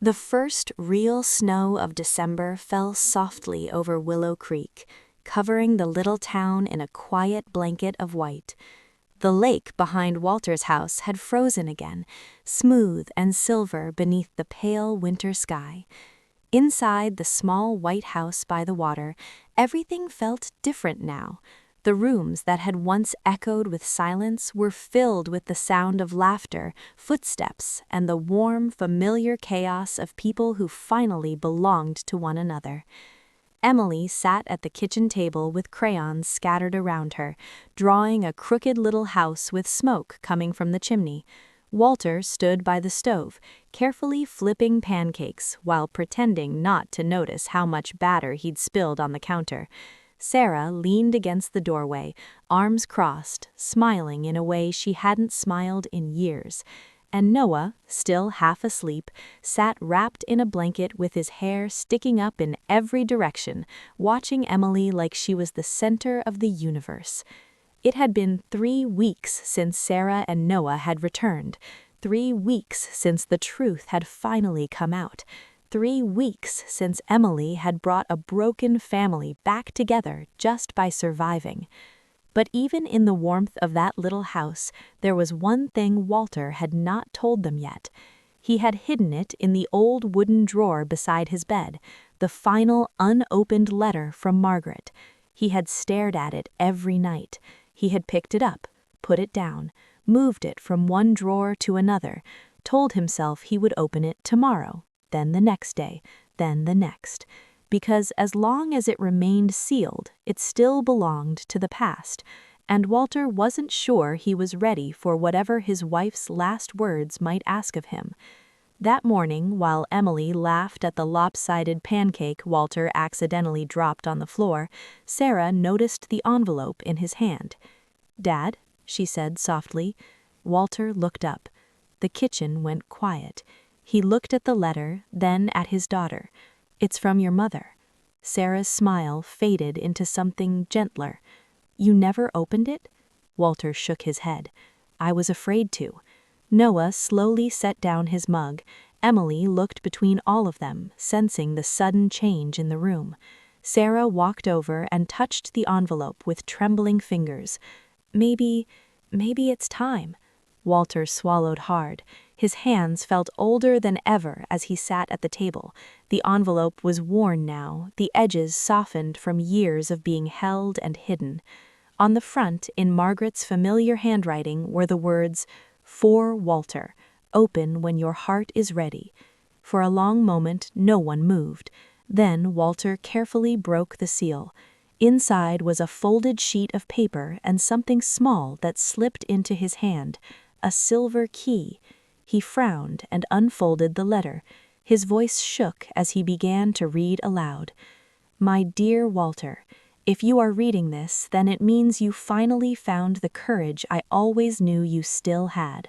The first real snow of December fell softly over Willow Creek, covering the little town in a quiet blanket of white. The lake behind Walter's house had frozen again, smooth and silver beneath the pale winter sky. Inside the small white house by the water, everything felt different now. The rooms that had once echoed with silence were filled with the sound of laughter, footsteps, and the warm, familiar chaos of people who finally belonged to one another. Emily sat at the kitchen table with crayons scattered around her, drawing a crooked little house with smoke coming from the chimney. Walter stood by the stove, carefully flipping pancakes while pretending not to notice how much batter he'd spilled on the counter. Sarah leaned against the doorway, arms crossed, smiling in a way she hadn't smiled in years. And Noah, still half asleep, sat wrapped in a blanket with his hair sticking up in every direction, watching Emily like she was the center of the universe. It had been 3 weeks since Sarah and Noah had returned, 3 weeks since the truth had finally come out, 3 weeks since Emily had brought a broken family back together just by surviving. But even in the warmth of that little house, there was one thing Walter had not told them yet. He had hidden it in the old wooden drawer beside his bed, the final unopened letter from Margaret. He had stared at it every night. He had picked it up, put it down, moved it from one drawer to another, told himself he would open it tomorrow, then the next day, then the next. Because as long as it remained sealed, it still belonged to the past, and Walter wasn't sure he was ready for whatever his wife's last words might ask of him. That morning, while Emily laughed at the lopsided pancake Walter accidentally dropped on the floor, Sarah noticed the envelope in his hand. "Dad," she said softly. Walter looked up. The kitchen went quiet. He looked at the letter, then at his daughter. "It's from your mother." Sarah's smile faded into something gentler. "You never opened it?" Walter shook his head. "I was afraid to." Noah slowly set down his mug. Emily looked between all of them, sensing the sudden change in the room. Sarah walked over and touched the envelope with trembling fingers. Maybe it's time." Walter swallowed hard. His hands felt older than ever as he sat at the table. The envelope was worn now, the edges softened from years of being held and hidden. On the front, in Margaret's familiar handwriting, were the words, "For Walter, open when your heart is ready." For a long moment, no one moved. Then Walter carefully broke the seal. Inside was a folded sheet of paper and something small that slipped into his hand, a silver key. He frowned and unfolded the letter. His voice shook as he began to read aloud. "My dear Walter, if you are reading this, then it means you finally found the courage I always knew you still had.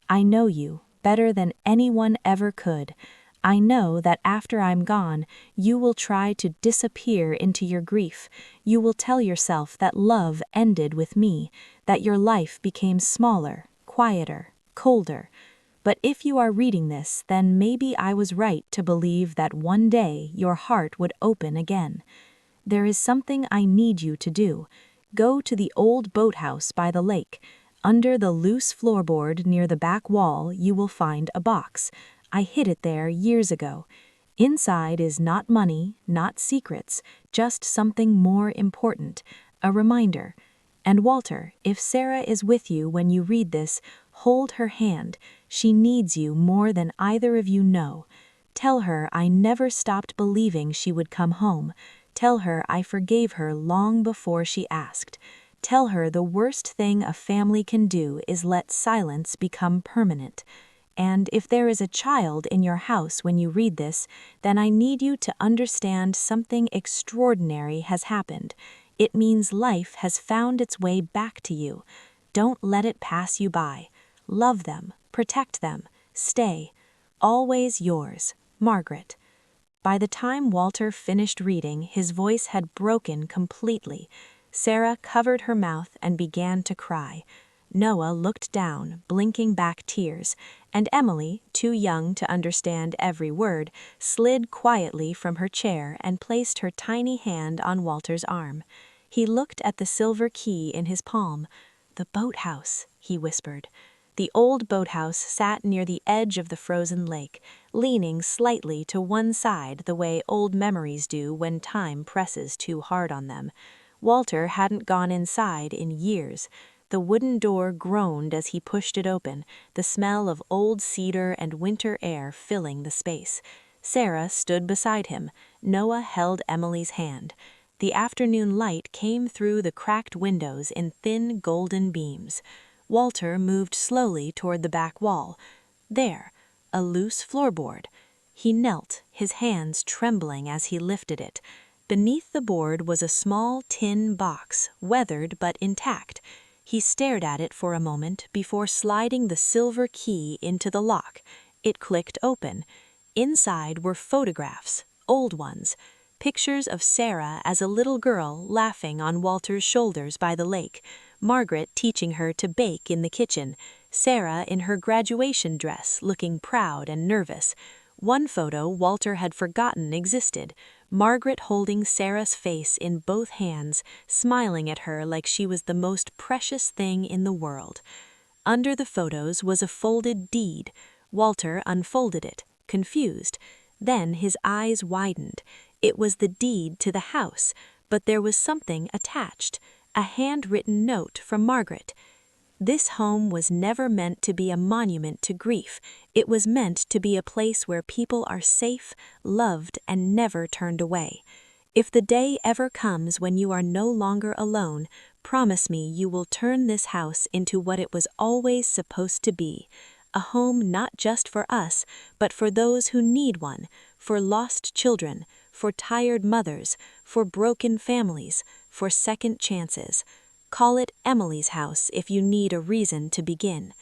I know you better than anyone ever could. I know that after I'm gone, you will try to disappear into your grief. You will tell yourself that love ended with me, that your life became smaller, quieter, colder. But if you are reading this, then maybe I was right to believe that one day your heart would open again. There is something I need you to do. Go to the old boathouse by the lake. Under the loose floorboard near the back wall, you will find a box. I hid it there years ago. Inside is not money, not secrets, just something more important, a reminder. And Walter, if Sarah is with you when you read this, hold her hand. She needs you more than either of you know. Tell her I never stopped believing she would come home. Tell her I forgave her long before she asked. Tell her the worst thing a family can do is let silence become permanent. And if there is a child in your house when you read this, then I need you to understand something extraordinary has happened. It means life has found its way back to you. Don't let it pass you by. Love them, protect them, stay. Always yours, Margaret." By the time Walter finished reading, his voice had broken completely. Sarah covered her mouth and began to cry. Noah looked down, blinking back tears. and Emily, too young to understand every word, slid quietly from her chair and placed her tiny hand on Walter's arm. He looked at the silver key in his palm. "The boathouse," he whispered. The old boathouse sat near the edge of the frozen lake, leaning slightly to one side the way old memories do when time presses too hard on them. Walter hadn't gone inside in years. The wooden door groaned as he pushed it open, the smell of old cedar and winter air filling the space. Sarah stood beside him. Noah held Emily's hand. The afternoon light came through the cracked windows in thin golden beams. Walter moved slowly toward the back wall. There, a loose floorboard. He knelt, his hands trembling as he lifted it. Beneath the board was a small tin box, weathered but intact. He stared at it for a moment before sliding the silver key into the lock. It clicked open. Inside were photographs, old ones. Pictures of Sarah as a little girl laughing on Walter's shoulders by the lake, Margaret teaching her to bake in the kitchen, Sarah in her graduation dress looking proud and nervous. One photo Walter had forgotten existed, Margaret holding Sarah's face in both hands, smiling at her like she was the most precious thing in the world. Under the photos was a folded deed. Walter unfolded it, confused. Then his eyes widened. It was the deed to the house, but there was something attached, a handwritten note from Margaret. This home was never meant to be a monument to grief. It was meant to be a place where people are safe, loved, and never turned away. If the day ever comes when you are no longer alone, promise me you will turn this house into what it was always supposed to be. A home not just for us, but for those who need one, for lost children, for tired mothers, for broken families, for second chances. Call it Emily's house if you need a reason to begin.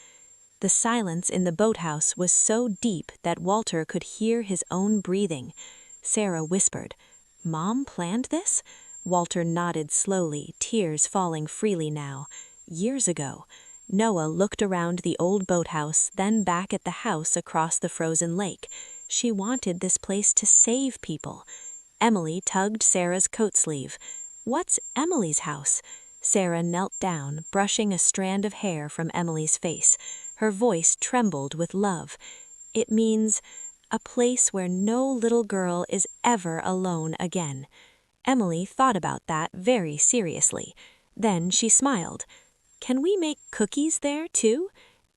The silence in the boathouse was so deep that Walter could hear his own breathing. Sarah whispered, "Mom planned this?" Walter nodded slowly, tears falling freely now. Years ago. Noah looked around the old boathouse, then back at the house across the frozen lake. She wanted this place to save people. Emily tugged Sarah's coat sleeve. "What's Emily's house?" Sarah knelt down, brushing a strand of hair from Emily's face. Her voice trembled with love. "It means a place where no little girl is ever alone again." Emily thought about that very seriously. Then she smiled. "Can we make cookies there, too?"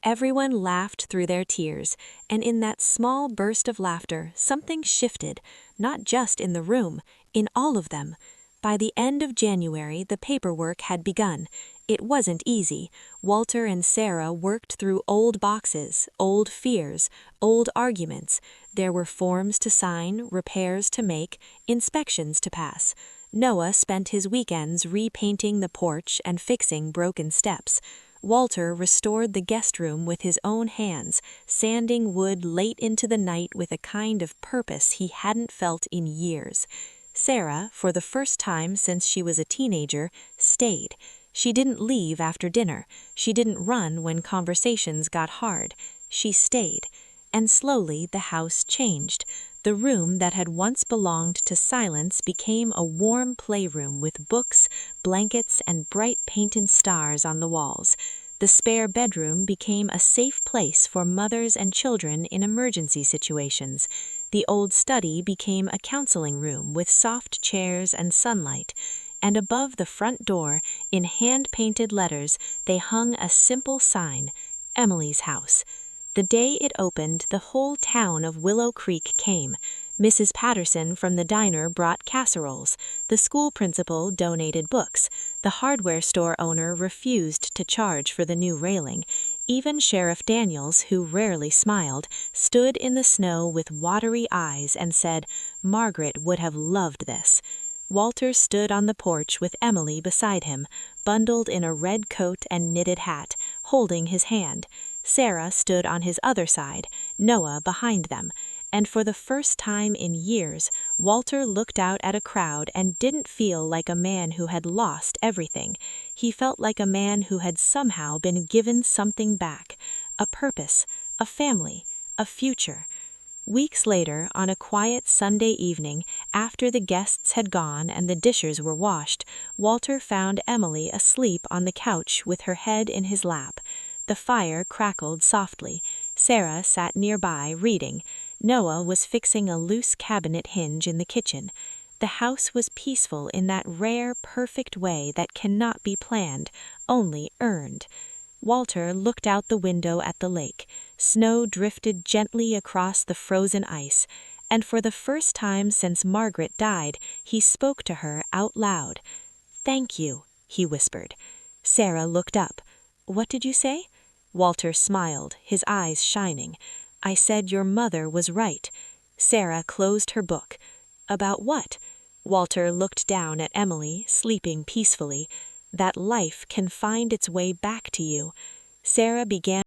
Everyone laughed through their tears, and in that small burst of laughter, something shifted, not just in the room, in all of them. By the end of January, the paperwork had begun. It wasn't easy. Walter and Sarah worked through old boxes, old fears, old arguments. There were forms to sign, repairs to make, inspections to pass. Noah spent his weekends repainting the porch and fixing broken steps. Walter restored the guest room with his own hands, sanding wood late into the night with a kind of purpose he hadn't felt in years. Sarah, for the first time since she was a teenager, stayed. She didn't leave after dinner. She didn't run when conversations got hard. She stayed. And slowly the house changed. The room that had once belonged to silence became a warm playroom with books, blankets, and bright painted stars on the walls. The spare bedroom became a safe place for mothers and children in emergency situations. The old study became a counseling room with soft chairs and sunlight. And above the front door, in hand-painted letters, they hung a simple sign, Emily's house. The day it opened, the whole town of Willow Creek came. Mrs. Patterson from the diner brought casseroles. The school principal donated books. The hardware store owner refused to charge for the new railing. Even Sheriff Daniels, who rarely smiled, stood in the snow with watery eyes and said, "Margaret would have loved this." Walter stood on the porch with Emily beside him, bundled in a red coat and knitted hat, holding his hand. Sarah stood on his other side, Noah behind them, and for the first time in years, Walter looked out at a crowd and didn't feel like a man who had lost everything. He felt like a man who had somehow been given something back, a purpose, a family, a future. Weeks later, on a quiet Sunday evening, after the guests had gone and the dishes were washed, Walter found Emily asleep on the couch with her head in his lap. The fire crackled softly. Sarah sat nearby, reading. Noah was fixing a loose cabinet hinge in the kitchen. The house was peaceful in that rare, perfect way that cannot be planned, only earned. Walter looked out the window at the lake. Snow drifted gently across the frozen ice, and for the first time since Margaret died, he spoke to her out loud. "Thank you," he whispered. Sarah looked up. "What did you say?" Walter smiled, his eyes shining. "I said your mother was right." Sarah closed her book. "About what?" Walter looked down at Emily, sleeping peacefully. "That life can find its way back to you." Sarah began